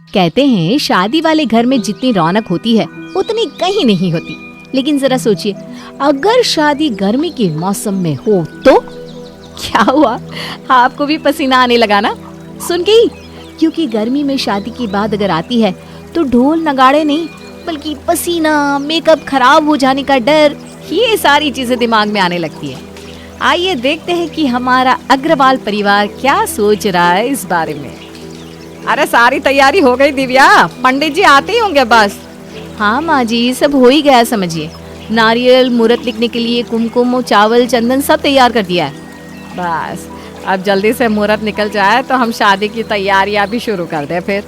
कहते हैं शादी वाले घर में जितनी रौनक होती है उतनी कहीं नहीं होती। लेकिन जरा सोचिए, अगर शादी गर्मी के मौसम में हो तो क्या हुआ? आपको भी पसीना आने लगा ना सुन के ही? क्योंकि गर्मी में शादी की बात अगर आती है तो ढोल नगाड़े नहीं बल्कि पसीना, मेकअप खराब हो जाने का डर, ये सारी चीजें दिमाग में आने लगती है। आइए देखते हैं कि हमारा अग्रवाल परिवार क्या सोच रहा है इस बारे में। अरे सारी तैयारी हो गई दिव्या, पंडित जी आते ही होंगे बस। हाँ माँ जी, सब हो ही गया समझिए। नारियल, मुहूर्त लिखने के लिए कुमकुम, चावल, चंदन सब तैयार कर दिया है। बस अब जल्दी से मुहूर्त निकल जाए तो हम शादी की तैयारियां भी शुरू कर दें फिर।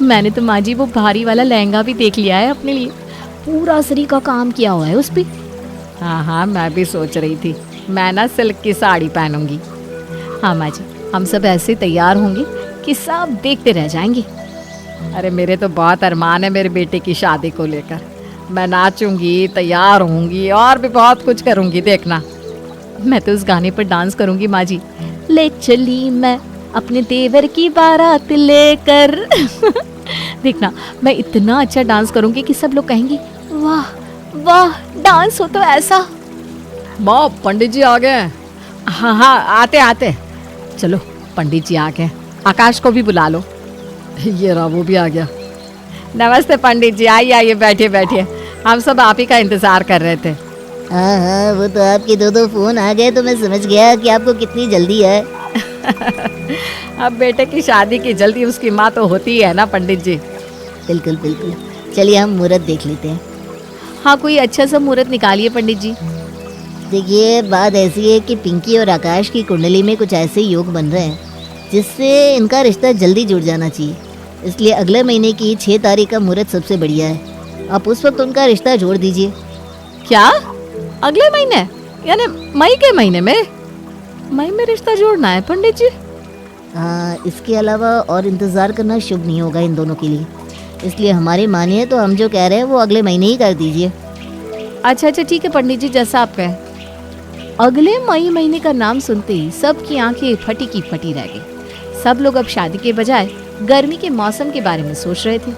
मैंने तो माँ जी वो भारी वाला लहंगा भी देख लिया है अपने लिए, पूरा सरी का काम किया हुआ है उस पे। हाँ हाँ, मैं भी सोच रही थी मैं ना सिल्क की साड़ी पहनूंगी। हाँ माँ जी, हम सब ऐसे तैयार होंगे कि सब देखते रह जाएंगे। अरे मेरे तो बहुत अरमान है मेरे बेटे की शादी को लेकर। मैं नाचूंगी, तैयार होंगी और भी बहुत कुछ करूंगी, देखना। मैं तो उस गाने पर डांस करूंगी माँ जी, ले चली मैं अपने देवर की बारात लेकर। देखना, मैं इतना अच्छा डांस करूंगी कि सब लोग कहेंगे वाह वाह, डांस हो तो ऐसा। माँ पंडित जी आ गए। हाँ हाँ, आते आते। चलो, पंडित जी आ गए, आकाश को भी बुला लो। ये रहा, वो भी आ गया। नमस्ते पंडित जी, आइए आइए, बैठिए बैठिए, हम सब आप ही का इंतजार कर रहे थे। हाँ हाँ, वो तो आपके दो फोन आ गए तो मैं समझ गया कि आपको कितनी जल्दी है। अब बेटे की शादी की जल्दी उसकी माँ तो होती है ना पंडित जी। बिल्कुल बिल्कुल, चलिए हम मुहूर्त देख लेते हैं। हाँ, कोई अच्छा सा मुहूर्त निकालिए पंडित जी। देखिए, बात ऐसी है कि पिंकी और आकाश की कुंडली में कुछ ऐसे योग बन रहे हैं जिससे इनका रिश्ता जल्दी जुड़ जाना चाहिए। इसलिए अगले महीने की 6 तारीख का मुहूर्त सबसे बढ़िया है। आप उस वक्त उनका रिश्ता जोड़ दीजिए। क्या? अगले महीने यानी मई के महीने में? मई में रिश्ता जोड़ना है पंडित जी? हाँ, इसके अलावा और इंतज़ार करना शुभ नहीं होगा इन दोनों के लिए। इसलिए हमारी मानिए तो हम जो कह रहे हैं वो अगले महीने ही कर दीजिए। अच्छा अच्छा, ठीक है पंडित जी, जैसा आप कहें। अगले मई महीने का नाम सुनते ही सबकी आंखें फटी की फटी रह गई। सब लोग अब शादी के बजाय गर्मी के मौसम के बारे में सोच रहे थे।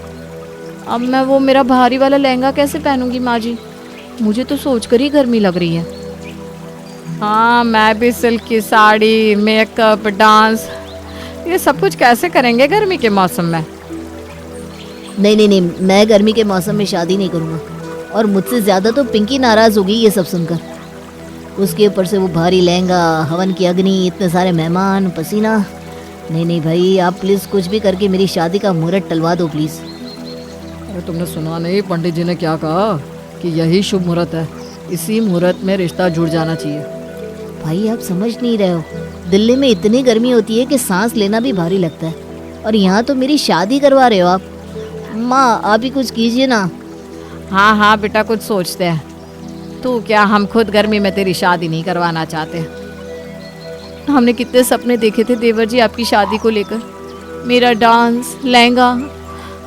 अब मैं वो मेरा भारी वाला लहंगा कैसे पहनूंगी माँ जी? मुझे तो सोचकर ही गर्मी लग रही है। हाँ, मैं भी सिल्क की साड़ी, मेकअप, डांस, ये सब कुछ कैसे करेंगे गर्मी के मौसम में? नहीं नहीं नहीं, मैं गर्मी के मौसम में शादी नहीं करूँगा। और मुझसे ज़्यादा तो पिंकी नाराज़ होगी ये सब सुनकर। उसके ऊपर से वो भारी लहंगा, हवन की अग्नि, इतने सारे मेहमान, पसीना। नहीं नहीं भाई, आप प्लीज़ कुछ भी करके मेरी शादी का मुहूर्त टलवा दो प्लीज़। अरे तुमने सुना नहीं पंडित जी ने क्या कहा कि यही शुभ मुहूर्त है, इसी मुहूर्त में रिश्ता जुड़ जाना चाहिए। भाई आप समझ नहीं रहे हो, दिल्ली में इतनी गर्मी होती है कि सांस लेना भी भारी लगता है, और यहाँ तो मेरी शादी करवा रहे हो आप। माँ, आप ही कुछ कीजिए ना। हाँ हाँ बेटा, कुछ सोचते हैं। तू क्या, हम खुद गर्मी में तेरी शादी नहीं करवाना चाहते। हमने कितने सपने देखे थे देवर जी आपकी शादी को लेकर। मेरा डांस, लहंगा,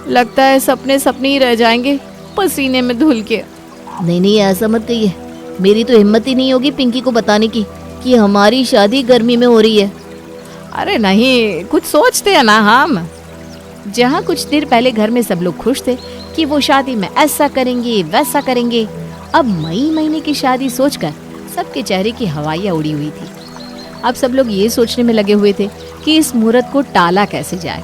लगता है सपने सपने ही रह जाएंगे पसीने में धुल के। नहीं नहीं, ऐसा मत कहिए। मेरी तो हिम्मत ही नहीं होगी पिंकी को बताने की कि हमारी शादी गर्मी में हो रही है। अरे नहीं, कुछ सोचते हैं ना हम। जहाँ कुछ देर पहले घर में सब लोग खुश थे कि वो शादी में ऐसा करेंगे वैसा करेंगे, अब मई महीने की शादी सोचकर सबके चेहरे की हवाइयाँ उड़ी हुई थी। अब सब लोग ये सोचने में लगे हुए थे कि इस मुहूर्त को टाला कैसे जाए।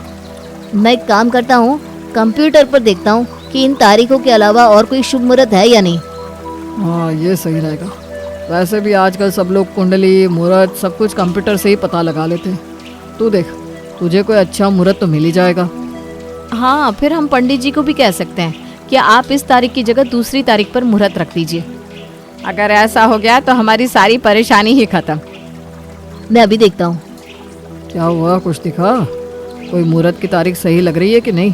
मैं एक काम करता हूँ, कंप्यूटर पर देखता हूँ कि इन तारीखों के अलावा और कोई शुभ मुहूर्त है या नहीं। हाँ, ये सही रहेगा। वैसे भी आजकल सब लोग कुंडली, मुहूर्त सब कुछ कंप्यूटर से ही पता लगा लेते हैं। तू देख, तुझे कोई अच्छा मुहूर्त तो मिल ही जाएगा। हाँ, फिर हम पंडित जी को भी कह सकते हैं कि आप इस तारीख की जगह दूसरी तारीख पर मुहूर्त रख दीजिए। अगर ऐसा हो गया तो हमारी सारी परेशानी ही खत्म। मैं अभी देखता हूँ। क्या हुआ, कुछ दिखा? कोई मुहूर्त की तारीख सही लग रही है कि नहीं?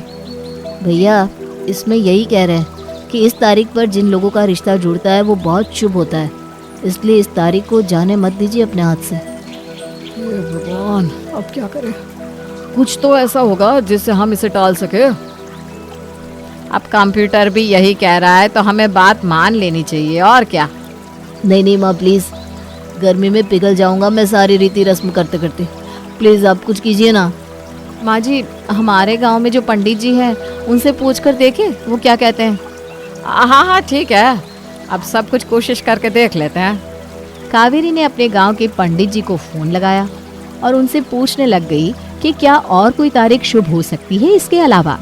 भैया, इसमें यही कह रहे हैं कि इस तारीख पर जिन लोगों का रिश्ता जुड़ता है वो बहुत शुभ होता है। इसलिए इस तारीख को जाने मत दीजिए अपने हाथ से। हे भगवान, अब क्या करें? कुछ तो ऐसा होगा जिससे हम इसे टाल सके। अब कंप्यूटर भी यही कह रहा है तो हमें बात मान लेनी चाहिए, और क्या। नहीं नहीं माँ, प्लीज़, गर्मी में पिघल जाऊंगा मैं सारी रीति रस्म करते करते। प्लीज़ आप कुछ कीजिए ना। माँ जी, हमारे गांव में जो पंडित जी हैं उनसे पूछ कर देखे वो क्या कहते हैं। हाँ हाँ ठीक है, अब सब कुछ कोशिश करके देख लेते हैं। कावेरी ने अपने गांव के पंडित जी को फोन लगाया और उनसे पूछने लग गई कि क्या और कोई तारीख शुभ हो सकती है इसके अलावा।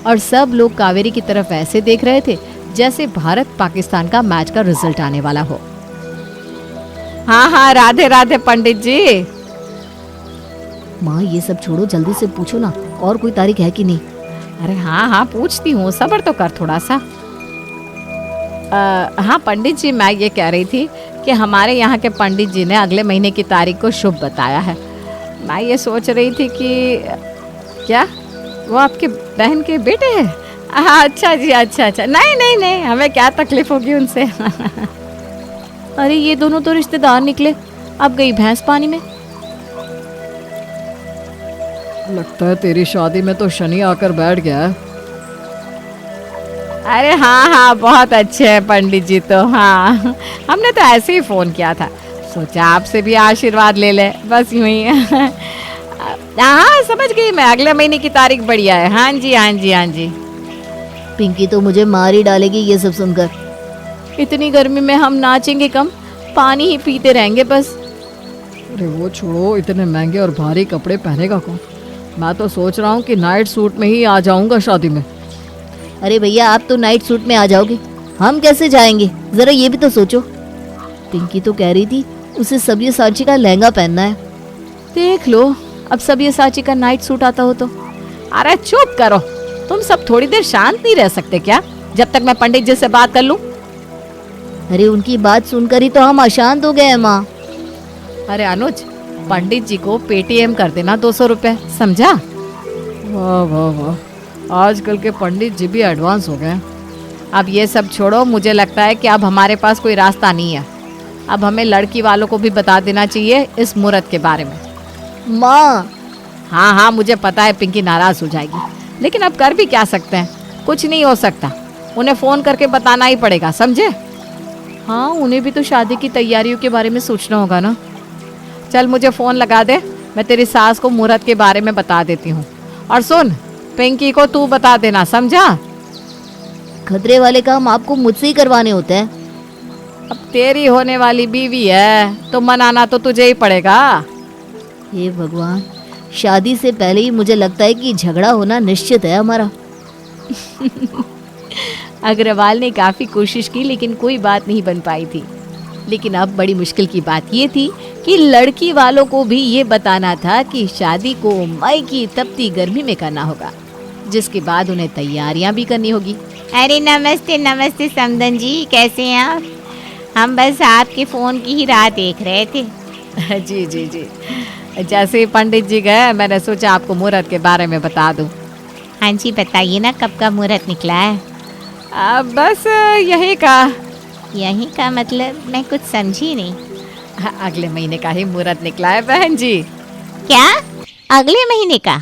और सब लोग कावेरी की तरफ ऐसे देख रहे थे जैसे भारत पाकिस्तान का मैच का रिजल्ट आने वाला हो। हाँ हाँ, राधे राधे पंडित जी। माँ ये सब छोड़ो, जल्दी से पूछो ना और कोई तारीख है कि नहीं। अरे हाँ हाँ पूछती हूँ, सब्र तो कर थोड़ा सा। हाँ पंडित जी, मैं ये कह रही थी कि हमारे यहाँ के पंडित जी ने अगले महीने की तारीख को शुभ बताया है। मैं ये सोच रही थी कि क्या वो आपके बहन के बेटे हैं? हाँ अच्छा जी, अच्छा, नहीं नहीं नहीं, हमें क्या तकलीफ होगी उनसे। अरे ये दोनों तो रिश्तेदार निकले, अब गई भैंस पानी में। लगता है तेरी शादी में तो शनि आकर बैठ गया है। अरे हाँ हाँ, बहुत अच्छे हैं पंडित जी तो। हाँ, हमने तो ऐसे ही फोन किया था, सोचा आपसे भी आशीर्वाद ले ले, बस यूं ही। हाँ समझ गई मैं, अगले महीने की तारीख बढ़िया है। हाँ जी हाँ जी हाँ जी। पिंकी तो मुझे मार ही डालेगी ये सब सुनकर। इतनी गर्मी में हम नाचेंगे कम, पानी ही पीते रहेंगे बस। अरे वो छोड़ो, इतने महंगे और भारी कपड़े पहनेगा कौन? मैं तो सोच रहा हूँ कि नाइट सूट में ही आ जाऊंगा शादी में। अरे भैया आप तो नाइट सूट में आ जाओगे, हम कैसे जाएंगे जरा ये भी तो सोचो। पिंकी तो कह रही थी उसे सब्यसाची का लहंगा पहनना है। देख लो, अब सब्यसाची का नाइट सूट आता हो तो। अरे चुप करो, तुम सब थोड़ी देर शांत नहीं रह सकते क्या, जब तक मैं पंडित जी से बात कर लूं? अरे उनकी बात सुनकर ही तो हम अशांत हो गए हैं माँ। अरे अनुज, पंडित जी को पेटीएम कर देना 200 रुपए, समझा? वाह वाह वाह, आजकल के पंडित जी भी एडवांस हो गए। अब ये सब छोड़ो, मुझे लगता है कि अब हमारे पास कोई रास्ता नहीं है। अब हमें लड़की वालों को भी बता देना चाहिए इस मुहूर्त के बारे में। माँ हाँ हाँ मुझे पता है पिंकी नाराज हो जाएगी, लेकिन अब कर भी क्या सकते हैं, कुछ नहीं हो सकता। उन्हें फोन करके बताना ही पड़ेगा, समझे? हाँ, उन्हें भी तो शादी की तैयारियों के बारे में सोचना होगा ना। चल मुझे फोन लगा दे, मैं तेरी सास को मुहूर्त के बारे में बता देती हूँ। और सुन, पिंकी को तू बता देना, समझा? खतरे वाले काम आपको मुझसे ही करवाने होते हैं। अब तेरी होने वाली बीवी है तो मनाना तो तुझे ही पड़ेगा। हे भगवान, शादी से पहले ही मुझे लगता है कि झगड़ा होना निश्चित है हमारा। अग्रवाल ने काफी कोशिश की लेकिन कोई बात नहीं बन पाई थी। लेकिन अब बड़ी मुश्किल की बात ये थी कि लड़की वालों को भी ये बताना था कि शादी को मई की तपती गर्मी में करना होगा, जिसके बाद उन्हें तैयारियां भी करनी होगी। अरे नमस्ते नमस्ते समदन जी, कैसे हैं आप? हम बस आपके फ़ोन की ही राह देख रहे थे। जी जी जी, जैसे ही पंडित जी गए मैंने सोचा आपको मुहूर्त के बारे में बता दूं। हाँ जी बताइए ना, कब का मुहूर्त निकला है? बस यही का। यही का मतलब मैं कुछ समझी नहीं। अगले महीने का ही मुहूर्त निकला है बहन जी। क्या अगले महीने का?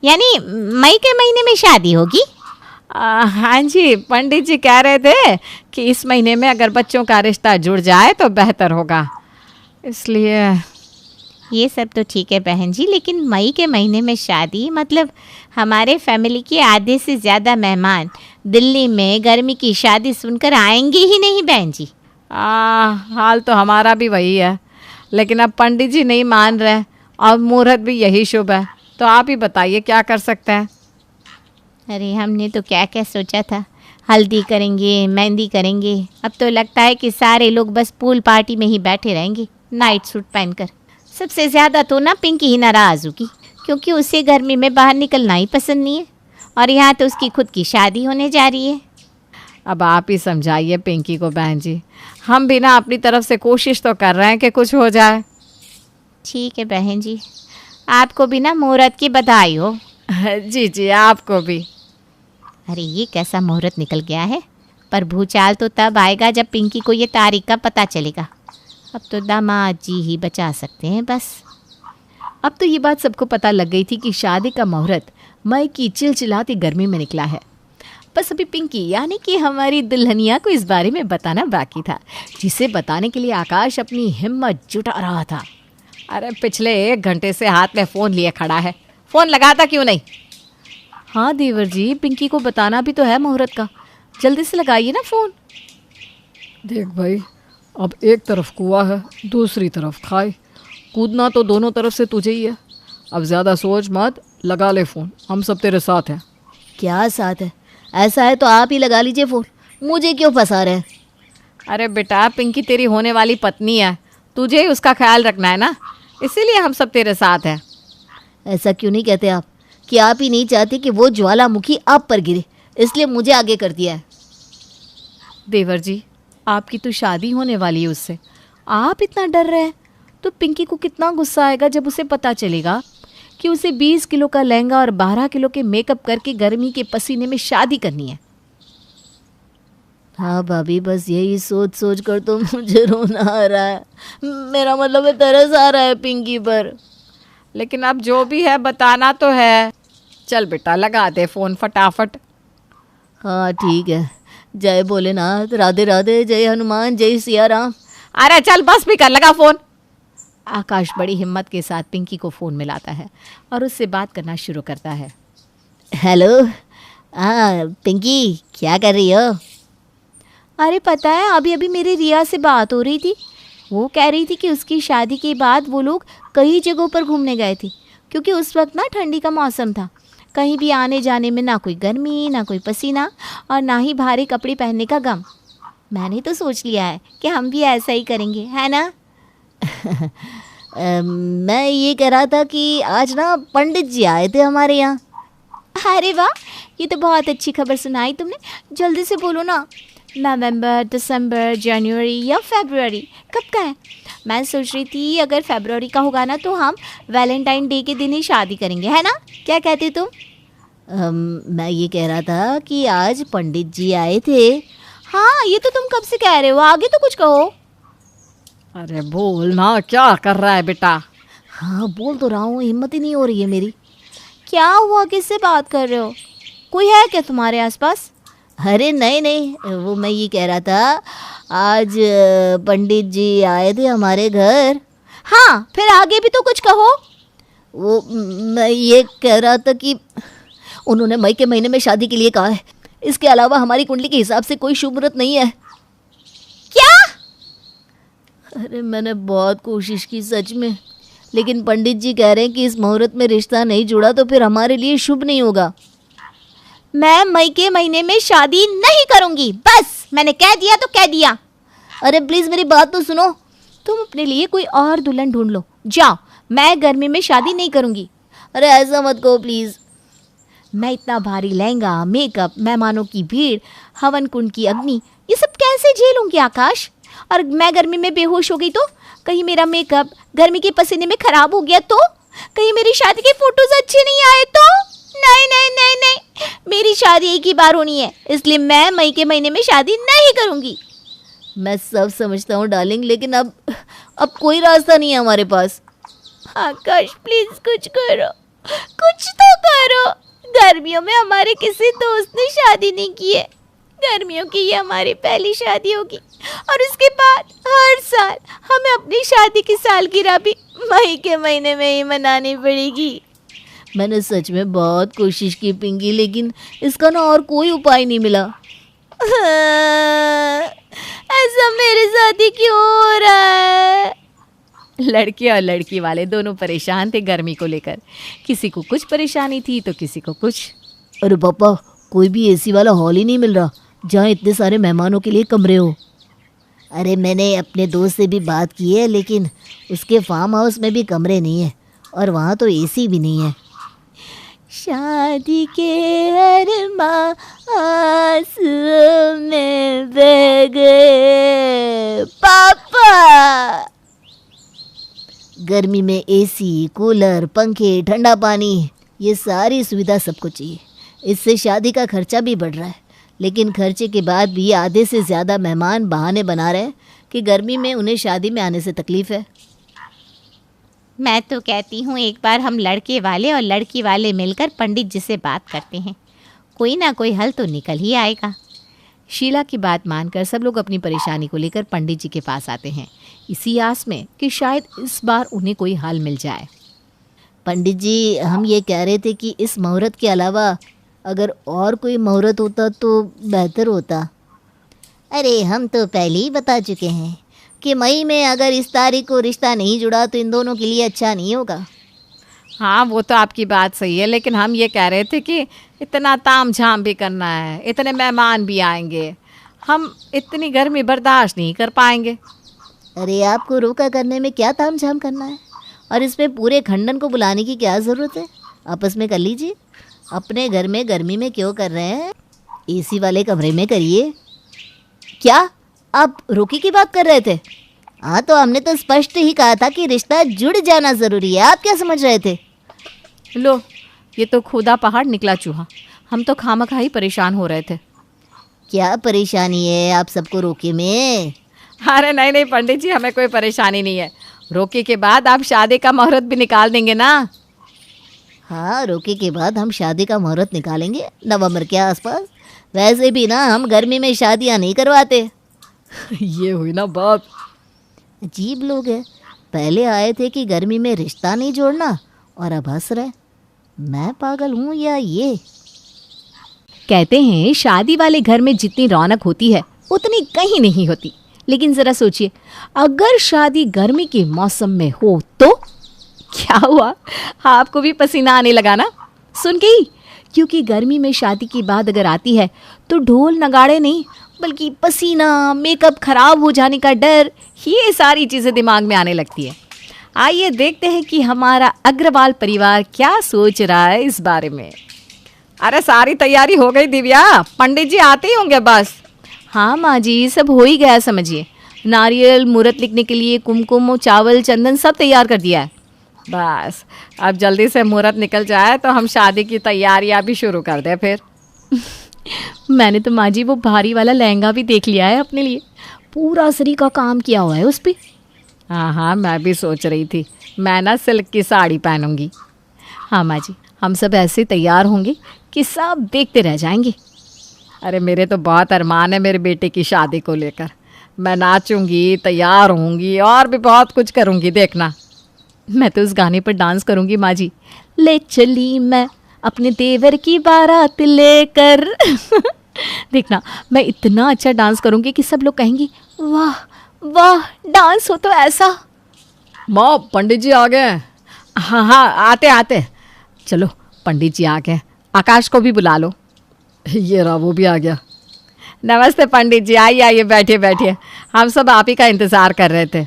यानी मई के महीने में शादी होगी? हाँ जी, पंडित जी कह रहे थे कि इस महीने में अगर बच्चों का रिश्ता जुड़ जाए तो बेहतर होगा, इसलिए। ये सब तो ठीक है बहन जी, लेकिन मई के महीने में शादी मतलब हमारे फैमिली के आधे से ज़्यादा मेहमान दिल्ली में गर्मी की शादी सुनकर आएंगे ही नहीं बहन जी। हाल तो हमारा भी वही है, लेकिन अब पंडित जी नहीं मान रहे और मुहूर्त भी यही शुभ है, तो आप ही बताइए क्या कर सकते हैं। अरे हमने तो क्या क्या सोचा था, हल्दी करेंगे, मेहंदी करेंगे। अब तो लगता है कि सारे लोग बस पूल पार्टी में ही बैठे रहेंगे नाइट सूट पहनकर। सबसे ज़्यादा तो ना पिंकी ही नाराज़ होगी, क्योंकि उसे गर्मी में बाहर निकलना ही पसंद नहीं है, और यहाँ तो उसकी खुद की शादी होने जा रही है। अब आप ही समझाइए पिंकी को बहन जी, हम भी ना अपनी तरफ से कोशिश तो कर रहे हैं कि कुछ हो जाए। ठीक है बहन जी, आपको भी ना मुहूर्त की बधाई हो। जी जी, आपको भी। अरे ये कैसा मुहूर्त निकल गया है, पर भूचाल तो तब आएगा जब पिंकी को ये तारीख का पता चलेगा। अब तो दामाद जी ही बचा सकते हैं बस। अब तो ये बात सबको पता लग गई थी कि शादी का मुहूर्त मई की चिलचिलाती गर्मी में निकला है। बस अभी पिंकी यानी कि हमारी दुल्हनिया को इस बारे में बताना बाकी था, जिसे बताने के लिए आकाश अपनी हिम्मत जुटा रहा था। अरे पिछले 1 घंटे से हाथ में फ़ोन लिए खड़ा है, फोन लगाता क्यों नहीं? हाँ देवर जी, पिंकी को बताना भी तो है मुहूर्त का, जल्दी से लगाइए ना फोन। देख भाई, अब एक तरफ कुआं है, दूसरी तरफ खाई, कूदना तो दोनों तरफ से तुझे ही है। अब ज़्यादा सोच मत, लगा ले फ़ोन, हम सब तेरे साथ हैं। क्या साथ है? ऐसा है तो आप ही लगा लीजिए फ़ोन, मुझे क्यों फंसा रहे हैं? अरे बेटा, पिंकी तेरी होने वाली पत्नी है, तुझे ही उसका ख्याल रखना है ना, इसीलिए हम सब तेरे साथ हैं। ऐसा क्यों नहीं कहते आप कि आप ही नहीं चाहते कि वो ज्वालामुखी आप पर गिरे, इसलिए मुझे आगे कर दिया है। देवर जी, आपकी तो शादी होने वाली है उससे, आप इतना डर रहे हैं तो पिंकी को कितना गुस्सा आएगा जब उसे पता चलेगा कि उसे 20 किलो का लहंगा और 12 किलो के मेकअप करके गर्मी के पसीने में शादी करनी है। हाँ भाभी, बस यही सोच सोच कर तो मुझे रोना आ रहा है। मेरा मतलब है, तरस आ रहा है पिंकी पर। लेकिन अब जो भी है बताना तो है। चल बेटा, लगा दे फ़ोन फटाफट। हाँ ठीक है। जय भोलेनाथ, राधे राधे, जय हनुमान, जय सिया राम। अरे चल बस भी कर, लगा फ़ोन। आकाश बड़ी हिम्मत के साथ पिंकी को फ़ोन मिलाता है और उससे बात करना शुरू करता है। हेलो, हाँ पिंकी, क्या कर रही हो? अरे पता है, अभी अभी मेरी रिया से बात हो रही थी। वो कह रही थी कि उसकी शादी के बाद वो लोग कई जगहों पर घूमने गए थे, क्योंकि उस वक्त ना ठंडी का मौसम था। कहीं भी आने जाने में ना कोई गर्मी, ना कोई पसीना और ना ही भारी कपड़े पहनने का गम। मैंने तो सोच लिया है कि हम भी ऐसा ही करेंगे, है ना? मैं ये कह रहा था कि आज ना पंडित जी आए थे हमारे यहाँ। अरे वाह, ये तो बहुत अच्छी खबर सुनाई तुमने। जल्दी से बोलो ना, नवंबर, दिसंबर, जनवरी या फरवरी, कब का है? मैं सोच रही थी अगर फरवरी का होगा ना तो हम वैलेंटाइन डे के दिन ही शादी करेंगे, है ना? क्या कहते तुम? मैं ये कह रहा था कि आज पंडित जी आए थे। हाँ, ये तो तुम कब से कह रहे हो, आगे तो कुछ कहो। अरे बोल ना, क्या कर रहा है बेटा? हाँ बोल तो रहा हूँ, हिम्मत ही नहीं हो रही है मेरी। क्या हुआ, किससे बात कर रहे हो? कोई है क्या तुम्हारे आसपास? अरे नहीं नहीं, वो मैं ये कह रहा था, आज पंडित जी आए थे हमारे घर। हाँ, फिर आगे भी तो कुछ कहो। वो मैं ये कह रहा था कि उन्होंने मई के महीने में शादी के लिए कहा है। इसके अलावा हमारी कुंडली के हिसाब से कोई शुभ मुहूर्त नहीं है। क्या? अरे मैंने बहुत कोशिश की सच में, लेकिन पंडित जी कह रहे हैं कि इस मुहूर्त में रिश्ता नहीं जुड़ा तो फिर हमारे लिए शुभ नहीं होगा। मैं मई के महीने में शादी नहीं करूंगी, बस मैंने कह दिया तो कह दिया। अरे प्लीज़ मेरी बात तो सुनो। तुम अपने लिए कोई और दुल्हन ढूंढ लो, जाओ। मैं गर्मी में शादी नहीं करूंगी। अरे ऐसा मत कहो प्लीज़। मैं इतना भारी लहंगा, मेकअप, मेहमानों की भीड़, हवन कुंड की अग्नि, ये सब कैसे झेलूंगी आकाश? और मैं गर्मी में बेहोश हो गई तो? कहीं मेरा मेकअप गर्मी के पसीने में खराब हो गया तो? कहीं मेरी शादी के फोटोज अच्छे नहीं आए तो? नहीं नहीं नहीं नहीं, मेरी शादी एक ही बार होनी है, इसलिए मैं मई के महीने में शादी नहीं करूंगी। मैं सब समझता हूँ डार्लिंग, लेकिन अब कोई रास्ता नहीं है हमारे पास। आकाश प्लीज कुछ करो, कुछ तो करो। गर्मियों में हमारे किसी दोस्त ने शादी नहीं की है। गर्मियों की ये हमारी पहली शादी होगी और उसके बाद हर साल हमें अपनी शादी की सालगिरह भी मई के महीने में ही मनानी पड़ेगी। मैंने सच में बहुत कोशिश की पिंकी, लेकिन इसका ना और कोई उपाय नहीं मिला। ऐसा मेरे साथ ही क्यों हो रहा है? लड़के और लड़की वाले दोनों परेशान थे गर्मी को लेकर। किसी को कुछ परेशानी थी तो किसी को कुछ। अरे पापा, कोई भी एसी वाला हॉल ही नहीं मिल रहा जहाँ इतने सारे मेहमानों के लिए कमरे हो। अरे मैंने अपने दोस्त से भी बात की है, लेकिन उसके फार्म हाउस में भी कमरे नहीं है और वहाँ तो एसी भी नहीं है। शादी के हर आंसू में बह गए पापा। गर्मी में एसी, कूलर, पंखे, ठंडा पानी, ये सारी सुविधा सबको चाहिए। इससे शादी का खर्चा भी बढ़ रहा है, लेकिन खर्चे के बाद भी आधे से ज़्यादा मेहमान बहाने बना रहे हैं कि गर्मी में उन्हें शादी में आने से तकलीफ़ है। मैं तो कहती हूँ एक बार हम लड़के वाले और लड़की वाले मिलकर पंडित जी से बात करते हैं, कोई ना कोई हल तो निकल ही आएगा। शीला की बात मानकर सब लोग अपनी परेशानी को लेकर पंडित जी के पास आते हैं, इसी आस में कि शायद इस बार उन्हें कोई हल मिल जाए। पंडित जी, हम ये कह रहे थे कि इस मुहूर्त के अलावा अगर और कोई मुहूर्त होता तो बेहतर होता। अरे हम तो पहले ही बता चुके हैं कि मई में अगर इस तारीख को रिश्ता नहीं जुड़ा तो इन दोनों के लिए अच्छा नहीं होगा। हाँ, वो तो आपकी बात सही है, लेकिन हम ये कह रहे थे कि इतना ताम झाम भी करना है, इतने मेहमान भी आएंगे, हम इतनी गर्मी बर्दाश्त नहीं कर पाएंगे। अरे आपको रोका करने में क्या तामझाम करना है, और इसमें पूरे खंडन को बुलाने की क्या ज़रूरत है? आपस में कर लीजिए। अपने घर में गर्मी में क्यों कर रहे हैं? एसी वाले कमरे में करिए। क्या आप रोकी की बात कर रहे थे? हाँ, तो हमने तो स्पष्ट ही कहा था कि रिश्ता जुड़ जाना ज़रूरी है। आप क्या समझ रहे थे? लो, ये तो खुदा पहाड़ निकला चूहा। हम तो खामखा ही परेशान हो रहे थे। क्या परेशानी है आप सबको रोके में? अरे नहीं नहीं पंडित जी, हमें कोई परेशानी नहीं है। रोके के बाद आप शादी का मुहूर्त भी निकाल देंगे ना? हाँ, रोके के बाद हम शादी का मुहूर्त निकालेंगे नवंबर के आसपास। वैसे भी ना हम गर्मी में शादियाँ नहीं करवाते। ये हुई ना बात। अजीब लोग हैं, पहले आए थे कि गर्मी में रिश्ता नहीं जोड़ना और अब हंस रहे। मैं पागल हूँ या ये? कहते हैं शादी वाले घर में जितनी रौनक होती है उतनी कहीं नहीं होती। लेकिन जरा सोचिए, अगर शादी गर्मी के मौसम में हो तो क्या हुआ? आपको भी पसीना आने लगा ना सुन के ही? क्योंकि गर्मी में शादी की बात अगर आती है तो ढोल नगाड़े नहीं बल्कि पसीना, मेकअप खराब हो जाने का डर, ये सारी चीज़ें दिमाग में आने लगती है। आइए देखते हैं कि हमारा अग्रवाल परिवार क्या सोच रहा है इस बारे में। अरे सारी तैयारी हो गई दिव्या, पंडित जी आते ही होंगे बस। हाँ माँ जी, सब हो ही गया समझिए। नारियल, मुहूर्त लिखने के लिए कुमकुम, चावल, चंदन सब तैयार कर दिया है। बस अब जल्दी से मुहूर्त निकल जाए तो हम शादी की तैयारियां भी शुरू कर दें फिर। मैंने तो माँ जी वो भारी वाला लहंगा भी देख लिया है अपने लिए। पूरा सरी का काम किया हुआ है उस पर। हाँ हाँ, मैं भी सोच रही थी मैं ना सिल्क की साड़ी पहनूंगी। हाँ माँ जी, हम सब ऐसे तैयार होंगे कि सब देखते रह जाएंगे। अरे मेरे तो बहुत अरमान है मेरे बेटे की शादी को लेकर। मैं नाचूंगी, तैयार होंगी और भी बहुत कुछ करूंगी, देखना। मैं तो उस गाने पर डांस करूंगी माँ जी। ले चली मैं अपने देवर की बारात लेकर। देखना, मैं इतना अच्छा डांस करूंगी कि सब लोग कहेंगे वाह वाह, डांस हो तो ऐसा। माँ, पंडित जी आ गए। हाँ हाँ, आते आते। चलो पंडित जी आ गए, आकाश को भी बुला लो। ये रहा, वो भी आ गया। नमस्ते पंडित जी, आइए आइए, बैठिए बैठिए। हम सब आप ही का इंतज़ार कर रहे थे।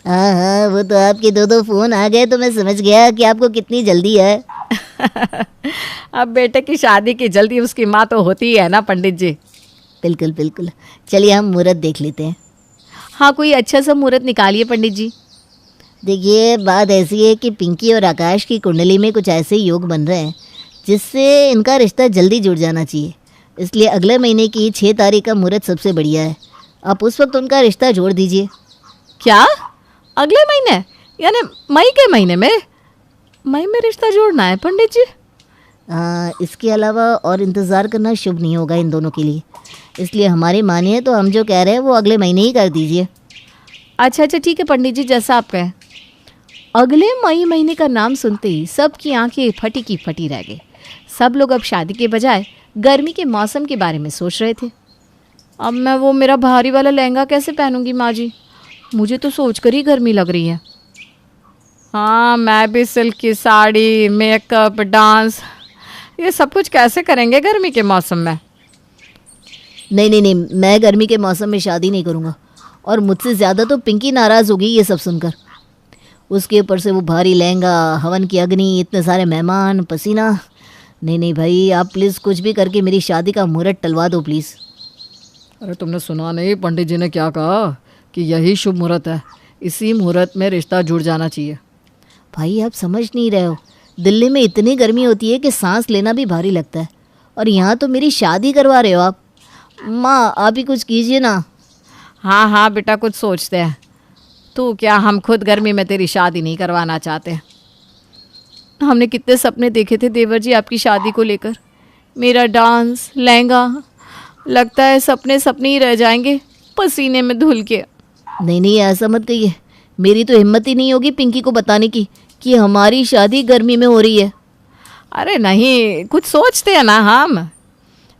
हाँ हाँ, वो तो आपके दो फ़ोन आ गए तो मैं समझ गया कि आपको कितनी जल्दी है। अब बेटे की शादी की जल्दी उसकी माँ तो होती ही है ना पंडित जी। बिल्कुल बिल्कुल, चलिए हम मुहूर्त देख लेते हैं। हाँ, कोई अच्छा सा मुहूर्त निकालिए पंडित जी। देखिए, बात ऐसी है कि पिंकी और आकाश की कुंडली में कुछ ऐसे योग बन रहे हैं जिससे इनका रिश्ता जल्दी जुड़ जाना चाहिए। इसलिए अगले महीने की 6 तारीख का मुहूर्त सबसे बढ़िया है। आप उस वक्त उनका रिश्ता जोड़ दीजिए। क्या? अगले महीने यानी मई के महीने में? मई में रिश्ता जोड़ना है पंडित जी? इसके अलावा और इंतज़ार करना शुभ नहीं होगा इन दोनों के लिए। इसलिए हमारी मानिए तो हम जो कह रहे हैं वो अगले महीने ही कर दीजिए। अच्छा अच्छा, ठीक है पंडित जी, जैसा आप कहें। अगले मई महीने का नाम सुनते ही सबकी आंखें फटी की फटी रह गई। सब लोग अब शादी के बजाय गर्मी के मौसम के बारे में सोच रहे थे। अब मैं वो मेरा भारी वाला लहंगा कैसे पहनूंगी माँ जी? मुझे तो सोचकर ही गर्मी लग रही है। हाँ, मैं भी सिल्क की साड़ी, मेकअप, डांस, ये सब कुछ कैसे करेंगे गर्मी के मौसम में? नहीं, मैं गर्मी के मौसम में शादी नहीं करूँगा। और मुझसे ज़्यादा तो पिंकी नाराज़ होगी ये सब सुनकर। उसके ऊपर से वो भारी लहंगा, हवन की अग्नि, इतने सारे मेहमान, पसीना। नहीं भाई, आप प्लीज़ कुछ भी करके मेरी शादी का मुहूर्त टलवा दो प्लीज़। अरे तुमने सुना नहीं पंडित जी ने क्या कहा कि यही शुभ मुहूर्त है, इसी मुहूर्त में रिश्ता जुड़ जाना चाहिए। भाई आप समझ नहीं रहे हो, दिल्ली में इतनी गर्मी होती है कि सांस लेना भी भारी लगता है, और यहाँ तो मेरी शादी करवा रहे हो आप। माँ, आप ही कुछ कीजिए ना। हाँ हाँ बेटा, कुछ सोचते हैं। तू क्या, हम खुद गर्मी में तेरी शादी नहीं करवाना चाहते। हमने कितने सपने देखे थे देवर जी आपकी शादी को लेकर। मेरा डांस, लहंगा, लगता है सपने सपने ही रह जाएंगे पसीने में धुल के। नहीं, ऐसा मत कहिए। मेरी तो हिम्मत ही नहीं होगी पिंकी को बताने की कि हमारी शादी गर्मी में हो रही है। अरे नहीं, कुछ सोचते हैं ना हम।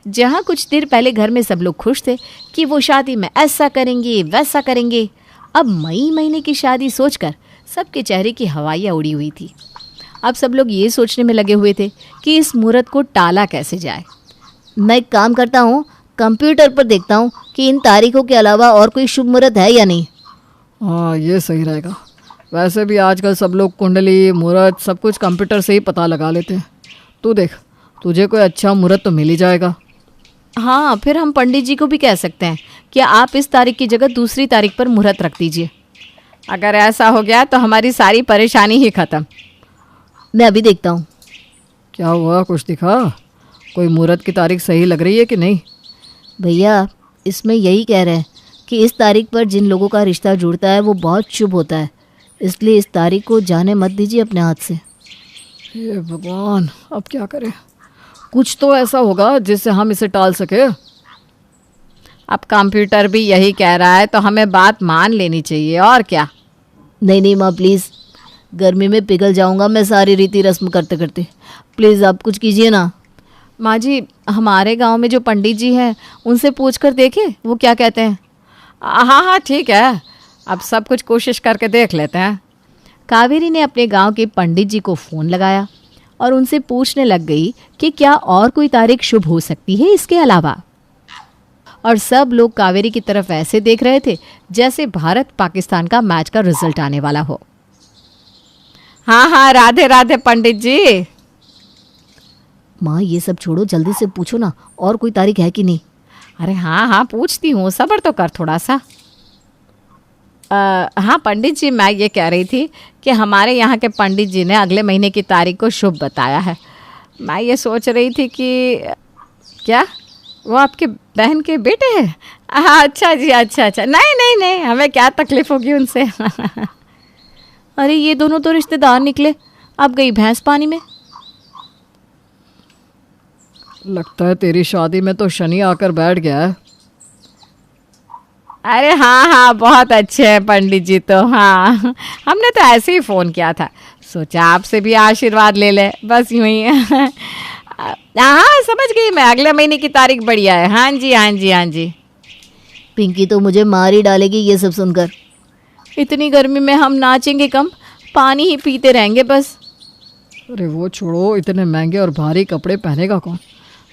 जहाँ कुछ देर पहले घर में सब लोग खुश थे कि वो शादी में ऐसा करेंगे वैसा करेंगे, अब मई महीने की शादी सोचकर सबके चेहरे की हवाइयाँ उड़ी हुई थी। अब सब लोग ये सोचने में लगे हुए थे कि इस मुहूर्त को टाला कैसे जाए। मैं एक काम करता हूँ, कंप्यूटर पर देखता हूँ कि इन तारीखों के अलावा और कोई शुभ मुहूर्त है या नहीं। हाँ, ये सही रहेगा। वैसे भी आजकल सब लोग कुंडली मुहूर्त सब कुछ कंप्यूटर से ही पता लगा लेते हैं। तू देख, तुझे कोई अच्छा मुहूर्त तो मिल ही जाएगा। हाँ, फिर हम पंडित जी को भी कह सकते हैं कि आप इस तारीख की जगह दूसरी तारीख पर मुहूर्त रख दीजिए। अगर ऐसा हो गया तो हमारी सारी परेशानी ही ख़त्म। मैं अभी देखता हूँ। क्या हुआ, कुछ दिखा? कोई मुहूर्त की तारीख सही लग रही है कि नहीं? भैया, इसमें यही कह रहे हैं कि इस तारीख पर जिन लोगों का रिश्ता जुड़ता है वो बहुत शुभ होता है, इसलिए इस तारीख को जाने मत दीजिए अपने हाथ से। हे भगवान, अब क्या करें? कुछ तो ऐसा होगा जिससे हम इसे टाल सके। अब कंप्यूटर भी यही कह रहा है तो हमें बात मान लेनी चाहिए, और क्या। नहीं नहीं माँ, प्लीज़, गर्मी में पिघल जाऊंगा मैं सारी रीति रस्म करते करते। प्लीज़ आप कुछ कीजिए ना। माँ जी, हमारे गांव में जो पंडित जी हैं उनसे पूछ कर देखे वो क्या कहते हैं। हाँ हाँ ठीक है, अब सब कुछ कोशिश करके देख लेते हैं। कावेरी ने अपने गांव के पंडित जी को फ़ोन लगाया और उनसे पूछने लग गई कि क्या और कोई तारीख शुभ हो सकती है इसके अलावा। और सब लोग कावेरी की तरफ ऐसे देख रहे थे जैसे भारत पाकिस्तान का मैच का रिजल्ट आने वाला हो। हाँ हाँ, राधे राधे पंडित जी। माँ, ये सब छोड़ो, जल्दी से पूछो ना और कोई तारीख है कि नहीं। अरे हाँ हाँ, पूछती हूँ, सब्र तो कर थोड़ा सा। हाँ पंडित जी, मैं ये कह रही थी कि हमारे यहाँ के पंडित जी ने अगले महीने की तारीख को शुभ बताया है। मैं ये सोच रही थी कि क्या वो आपके बहन के बेटे हैं? हाँ अच्छा जी, अच्छा अच्छा, नहीं नहीं नहीं, हमें क्या तकलीफ़ होगी उनसे। अरे ये दोनों तो रिश्तेदार निकले, अब गई भैंस पानी में। लगता है तेरी शादी में तो शनि आकर बैठ गया है। अरे हाँ हाँ, बहुत अच्छे हैं पंडित जी तो। हाँ, हमने तो ऐसे ही फ़ोन किया था, सोचा आपसे भी आशीर्वाद ले ले, बस यूँ ही। हाँ समझ गई मैं, अगले महीने की तारीख बढ़िया है। हाँ जी हाँ जी हाँ जी। पिंकी तो मुझे मार ही डालेगी ये सब सुनकर। इतनी गर्मी में हम नाचेंगे कम, पानी ही पीते रहेंगे बस। अरे वो छोड़ो, इतने महंगे और भारी कपड़े पहनेगा कौन?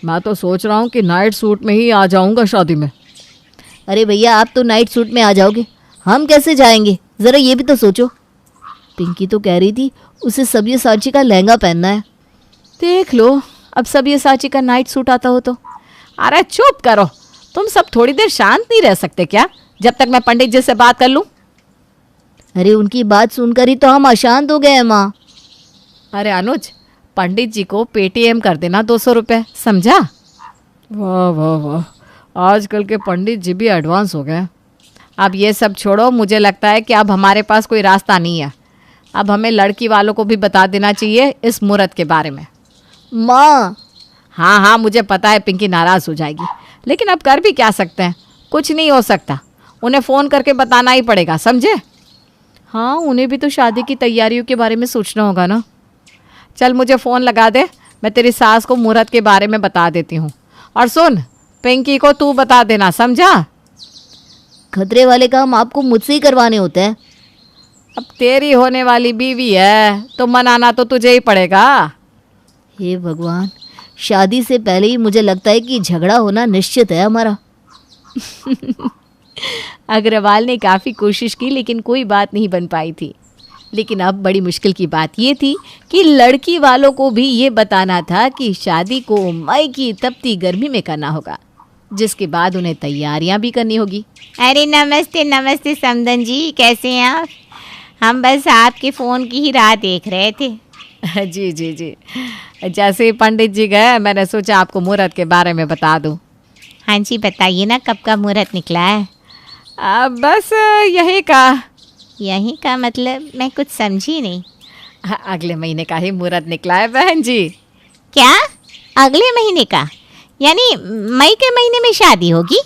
मैं तो सोच रहा हूँ कि नाइट सूट में ही आ जाऊँगा शादी में। अरे भैया, आप तो नाइट सूट में आ जाओगे, हम कैसे जाएंगे? ज़रा ये भी तो सोचो। पिंकी तो कह रही थी उसे सब्यसाची का लहंगा पहनना है। देख लो, अब सब्यसाची का नाइट सूट आता हो तो। अरे चुप करो, तुम सब थोड़ी देर शांत नहीं रह सकते क्या, जब तक मैं पंडित जी से बात कर लूँ? अरे उनकी बात सुनकर ही तो हम अशांत हो गए हैं माँ। अरे अनुज, पंडित जी को पेटीएम कर देना 200 रुपये, समझा? वाह वाह वाह, आजकल के पंडित जी भी एडवांस हो गए। अब ये सब छोड़ो, मुझे लगता है कि अब हमारे पास कोई रास्ता नहीं है। अब हमें लड़की वालों को भी बता देना चाहिए इस मुहूर्त के बारे में। माँ, हाँ हाँ मुझे पता है पिंकी नाराज़ हो जाएगी, लेकिन अब कर भी क्या सकते हैं, कुछ नहीं हो सकता। उन्हें फ़ोन करके बताना ही पड़ेगा, समझे? हाँ, उन्हें भी तो शादी की तैयारियों के बारे में सोचना होगा ना। चल मुझे फ़ोन लगा दे, मैं तेरी सास को मुहूर्त के बारे में बता देती हूँ। और सुन, पिंकी को तू बता देना, समझा? खतरे वाले काम आपको मुझसे ही करवाने होते हैं। अब तेरी होने वाली बीवी है तो मनाना तो तुझे ही पड़ेगा। हे भगवान, शादी से पहले ही मुझे लगता है कि झगड़ा होना निश्चित है हमारा। अग्रवाल ने काफ़ी कोशिश की लेकिन कोई बात नहीं बन पाई थी। लेकिन अब बड़ी मुश्किल की बात ये थी कि लड़की वालों को भी ये बताना था कि शादी को मई की तपती गर्मी में करना होगा, जिसके बाद उन्हें तैयारियां भी करनी होगी। अरे नमस्ते नमस्ते समदन जी, कैसे हैं आप? हम बस आपके फ़ोन की ही राह देख रहे थे। जी जी जी, जैसे ही पंडित जी गए मैंने सोचा आपको मुहूर्त के बारे में बता दूं। हाँ जी, बताइए ना, कब का मुहूर्त निकला है? बस यही का। यहीं का मतलब मैं कुछ समझी नहीं। अगले महीने का ही मुहूर्त निकला है बहन जी। क्या? अगले महीने का? यानी मई के महीने में शादी होगी?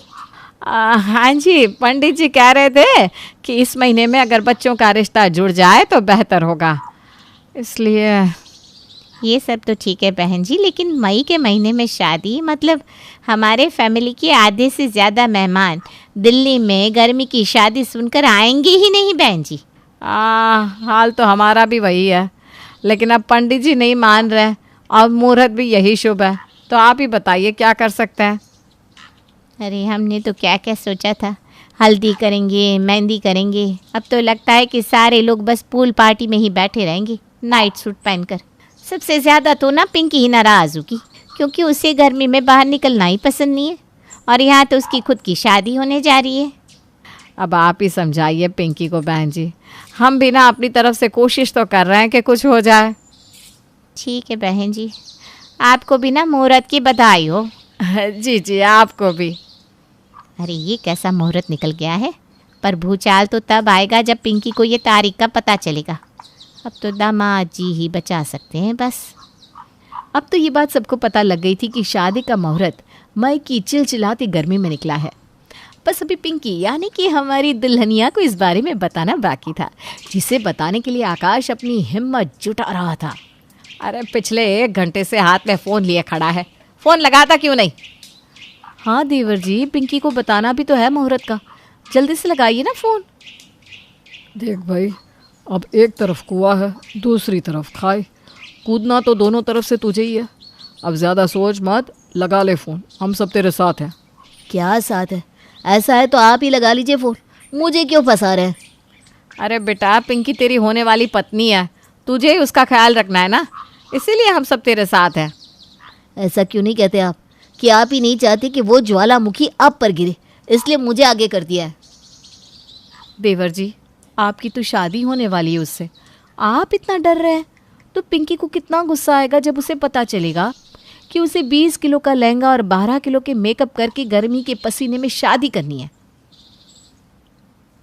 हाँ जी, पंडित जी कह रहे थे कि इस महीने में अगर बच्चों का रिश्ता जुड़ जाए तो बेहतर होगा। इसलिए ये सब तो ठीक है बहन जी, लेकिन मई के महीने में शादी, मतलब हमारे फैमिली के आधे से ज़्यादा मेहमान दिल्ली में गर्मी की शादी सुनकर आएंगे ही नहीं बहन जी। हाल तो हमारा भी वही है, लेकिन अब पंडित जी नहीं मान रहे और मुहूर्त भी यही शुभ है, तो आप ही बताइए क्या कर सकते हैं। अरे हमने तो क्या क्या सोचा था, हल्दी करेंगे, मेहंदी करेंगे। अब तो लगता है कि सारे लोग बस पूल पार्टी में ही बैठे रहेंगे नाइट सूट पहनकर। सबसे ज़्यादा तो ना पिंकी ही नाराज़ होगी, क्योंकि उसे गर्मी में बाहर निकलना ही पसंद नहीं है, और यहाँ तो उसकी खुद की शादी होने जा रही है। अब आप ही समझाइए पिंकी को बहन जी, हम भी ना अपनी तरफ से कोशिश तो कर रहे हैं कि कुछ हो जाए। ठीक है बहन जी, आपको भी ना मुहूर्त की बधाई हो। जी जी, आपको भी। अरे ये कैसा मुहूर्त निकल गया है, पर भूचाल तो तब आएगा जब पिंकी को ये तारीख का पता चलेगा। अब तो दामाद जी ही बचा सकते हैं बस। अब तो ये बात सबको पता लग गई थी कि शादी का मुहूर्त मई की चिलचिलाती गर्मी में निकला है। बस अभी पिंकी यानी कि हमारी दुल्हनिया को इस बारे में बताना बाकी था, जिसे बताने के लिए आकाश अपनी हिम्मत जुटा रहा था। अरे पिछले 1 घंटे से हाथ में फ़ोन लिए खड़ा है, फ़ोन लगाता क्यों नहीं? हाँ देवर जी, पिंकी को बताना भी तो है मुहूर्त का, जल्दी से लगाइए ना फ़ोन। देख भाई, अब एक तरफ कुआं है, दूसरी तरफ खाई, कूदना तो दोनों तरफ से तुझे ही है। अब ज़्यादा सोच मत, लगा ले फ़ोन, हम सब तेरे साथ हैं। क्या साथ है? ऐसा है तो आप ही लगा लीजिए फ़ोन, मुझे क्यों फंसा रहे हैं? अरे बेटा, पिंकी तेरी होने वाली पत्नी है, तुझे ही उसका ख्याल रखना है ना, इसीलिए हम सब तेरे साथ हैं। ऐसा क्यों नहीं कहते आप कि आप ही नहीं चाहते कि वो ज्वालामुखी आप पर गिरे, इसलिए मुझे आगे कर दिया है। देवर जी, आपकी तो शादी होने वाली है उससे, आप इतना डर रहे हैं तो पिंकी को कितना गुस्सा आएगा जब उसे पता चलेगा कि उसे 20 किलो का लहंगा और 12 किलो के मेकअप करके गर्मी के पसीने में शादी करनी है।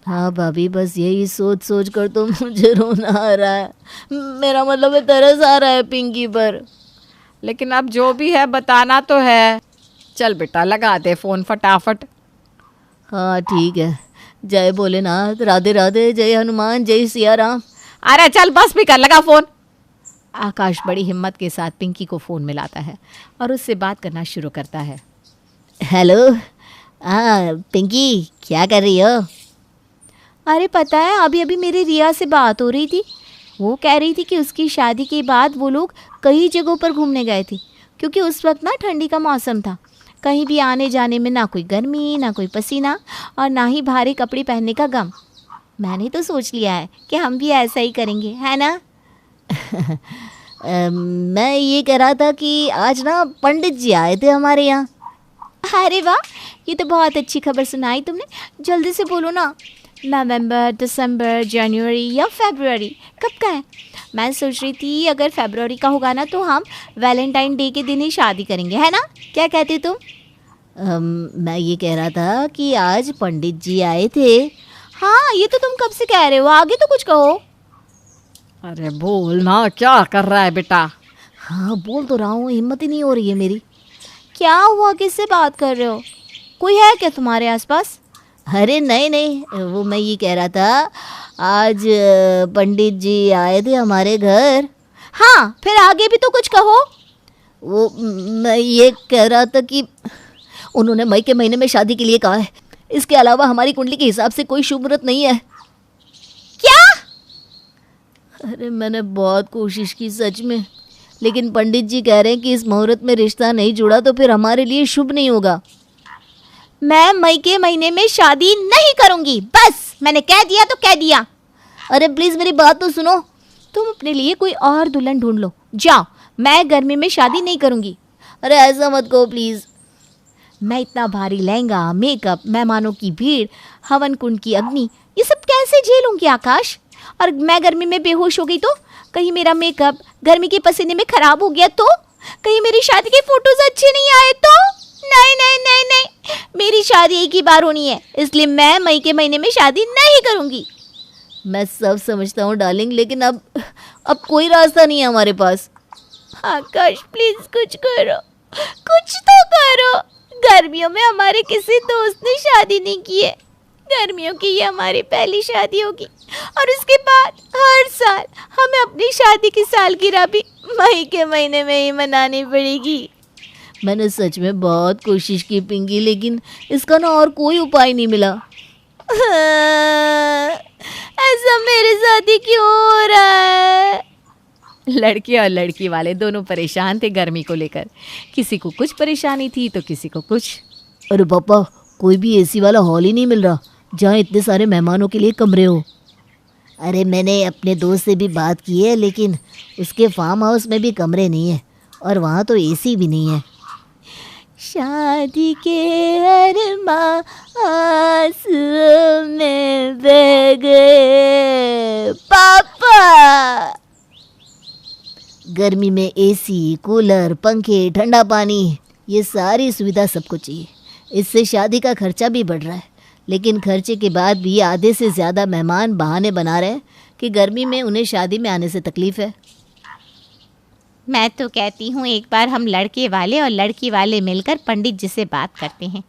हाँ भाभी, बस यही सोच सोच कर तो मुझे रोना आ रहा है। मेरा मतलब है तरस आ रहा है पिंकी पर। लेकिन अब जो भी है बताना तो है। चल बेटा, लगा दे फ़ोन फटाफट। हाँ ठीक है, जय भोलेनाथ, राधे राधे, जय हनुमान, जय सिया राम। अरे चल बस भी कर, लगा फ़ोन। आकाश बड़ी हिम्मत के साथ पिंकी को फ़ोन मिलाता है और उससे बात करना शुरू करता है। हेलो, हाँ पिंकी, क्या कर रही हो? अरे पता है, अभी अभी मेरी रिया से बात हो रही थी। वो कह रही थी कि उसकी शादी के बाद वो लोग कई जगहों पर घूमने गए थे, क्योंकि उस वक्त ना ठंडी का मौसम था। कहीं भी आने जाने में ना कोई गर्मी, ना कोई पसीना, और ना ही भारी कपड़े पहनने का गम। मैंने तो सोच लिया है कि हम भी ऐसा ही करेंगे, है ना? मैं ये कह रहा था कि आज ना पंडित जी आए थे हमारे यहाँ। अरे वाह, ये तो बहुत अच्छी खबर सुनाई तुमने। जल्दी से बोलो ना, नवंबर, दिसंबर, जनवरी या फरवरी, कब का है? मैं सोच रही थी अगर फरवरी का होगा ना तो हम वैलेंटाइन डे के दिन ही शादी करेंगे, है ना? क्या कहते तुम? मैं ये कह रहा था कि आज पंडित जी आए थे। हाँ, ये तो तुम कब से कह रहे हो, आगे तो कुछ कहो। अरे बोल ना, क्या कर रहा है बेटा? हाँ बोल तो रहा हूँ, हिम्मत ही नहीं हो रही है मेरी। क्या हुआ, किससे बात कर रहे हो? कोई है क्या तुम्हारे आसपास? अरे नहीं नहीं, वो मैं ये कह रहा था आज पंडित जी आए थे हमारे घर। हाँ, फिर आगे भी तो कुछ कहो। वो मैं ये कह रहा था कि उन्होंने मई के महीने में शादी के लिए कहा है। इसके अलावा हमारी कुंडली के हिसाब से कोई शुभ मुहूर्त नहीं है। क्या? अरे मैंने बहुत कोशिश की सच में, लेकिन पंडित जी कह रहे हैं कि इस मुहूर्त में रिश्ता नहीं जुड़ा तो फिर हमारे लिए शुभ नहीं होगा। मैं मई के महीने में शादी नहीं करूंगी, बस मैंने कह दिया तो कह दिया। अरे प्लीज़ मेरी बात तो सुनो। तुम अपने लिए कोई और दुल्हन ढूंढ लो, जाओ। मैं गर्मी में शादी नहीं करूंगी। अरे ऐसा मत कहो प्लीज़। मैं इतना भारी लहंगा, मेकअप, मेहमानों की भीड़, हवन कुंड की अग्नि, ये सब कैसे झेलूंगी आकाश? और मैं गर्मी में बेहोश हो गई तो? कहीं मेरा मेकअप गर्मी के पसीने में खराब हो गया तो? कहीं मेरी शादी के फोटोज अच्छे नहीं आए तो? नहीं नहीं नहीं नहीं, मेरी शादी एक ही बार होनी है, इसलिए मैं मई के महीने में शादी नहीं करूंगी। मैं सब समझता हूँ डार्लिंग, लेकिन अब कोई रास्ता नहीं है हमारे पास। आकाश प्लीज कुछ करो, कुछ तो करो। गर्मियों में हमारे किसी दोस्त ने शादी नहीं की है, गर्मियों की ये हमारी पहली शादी होगी और उसके बाद हर साल हमें अपनी शादी की सालगिरह भी मई के महीने में ही मनानी पड़ेगी। मैंने सच में बहुत कोशिश की पिंकी, लेकिन इसका ना और कोई उपाय नहीं मिला। ऐसा मेरे साथ ही क्यों हो रहा है? लड़के और लड़की वाले दोनों परेशान थे गर्मी को लेकर। किसी को कुछ परेशानी थी तो किसी को कुछ। अरे पापा, कोई भी एसी वाला हॉल ही नहीं मिल रहा जहाँ इतने सारे मेहमानों के लिए कमरे हो। अरे मैंने अपने दोस्त से भी बात की है, लेकिन उसके फार्म हाउस में भी कमरे नहीं है और वहाँ तो एसी भी नहीं है। शादी के हर आंसू में बह गए पापा। गर्मी में एसी, कूलर, पंखे, ठंडा पानी, ये सारी सुविधा सबको चाहिए। इससे शादी का खर्चा भी बढ़ रहा है, लेकिन खर्चे के बाद भी आधे से ज़्यादा मेहमान बहाने बना रहे हैं कि गर्मी में उन्हें शादी में आने से तकलीफ़ है। मैं तो कहती हूँ एक बार हम लड़के वाले और लड़की वाले मिलकर पंडित जी से बात करते हैं,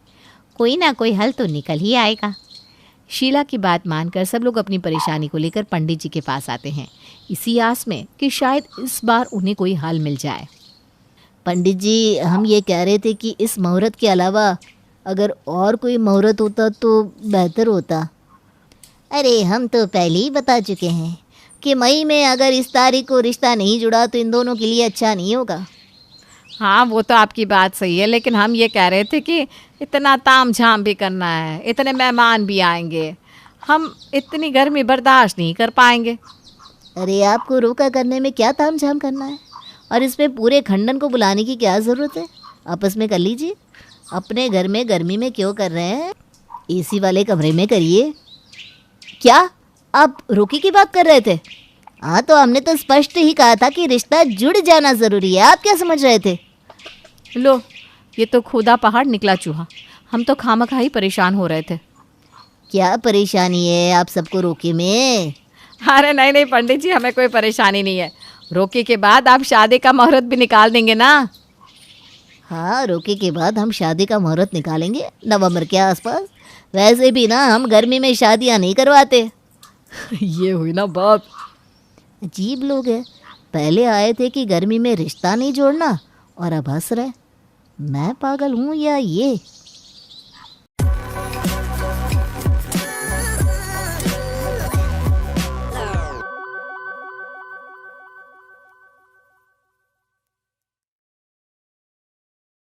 कोई ना कोई हल तो निकल ही आएगा। शीला की बात मानकर सब लोग अपनी परेशानी को लेकर पंडित जी के पास आते हैं, इसी आस में कि शायद इस बार उन्हें कोई हल मिल जाए। पंडित जी, हम ये कह रहे थे कि इस मुहूर्त के अलावा अगर और कोई मुहूर्त होता तो बेहतर होता। अरे हम तो पहले ही बता चुके हैं कि मई में अगर इस तारीख को रिश्ता नहीं जुड़ा तो इन दोनों के लिए अच्छा नहीं होगा। हाँ, वो तो आपकी बात सही है, लेकिन हम ये कह रहे थे कि इतना ताम झाम भी करना है, इतने मेहमान भी आएंगे, हम इतनी गर्मी बर्दाश्त नहीं कर पाएंगे। अरे आपको रोका करने में क्या ताम झाम करना है, और इसमें पूरे खंडन को बुलाने की क्या ज़रूरत है? आपस में कर लीजिए। अपने घर में गर्मी में क्यों कर रहे हैं? एसी वाले कमरे में करिए। क्या आप रोकी की बात कर रहे थे? हाँ, तो हमने तो स्पष्ट ही कहा था कि रिश्ता जुड़ जाना ज़रूरी है। आप क्या समझ रहे थे? लो, ये तो खुदा पहाड़ निकला चूहा। हम तो खामखा ही परेशान हो रहे थे। क्या परेशानी है आप सबको रोके में? अरे नहीं नहीं पंडित जी, हमें कोई परेशानी नहीं है। रोके के बाद आप शादी का मुहूर्त भी निकाल देंगे ना? हाँ, रोके के बाद हम शादी का मुहूर्त निकालेंगे नवंबर के आसपास। वैसे भी ना हम गर्मी में शादियाँ नहीं करवाते। ये हुई ना बात। अजीब लोग हैं, पहले आए थे कि गर्मी में रिश्ता नहीं जोड़ना और अब हंस रहे। मैं पागल हूँ या ये?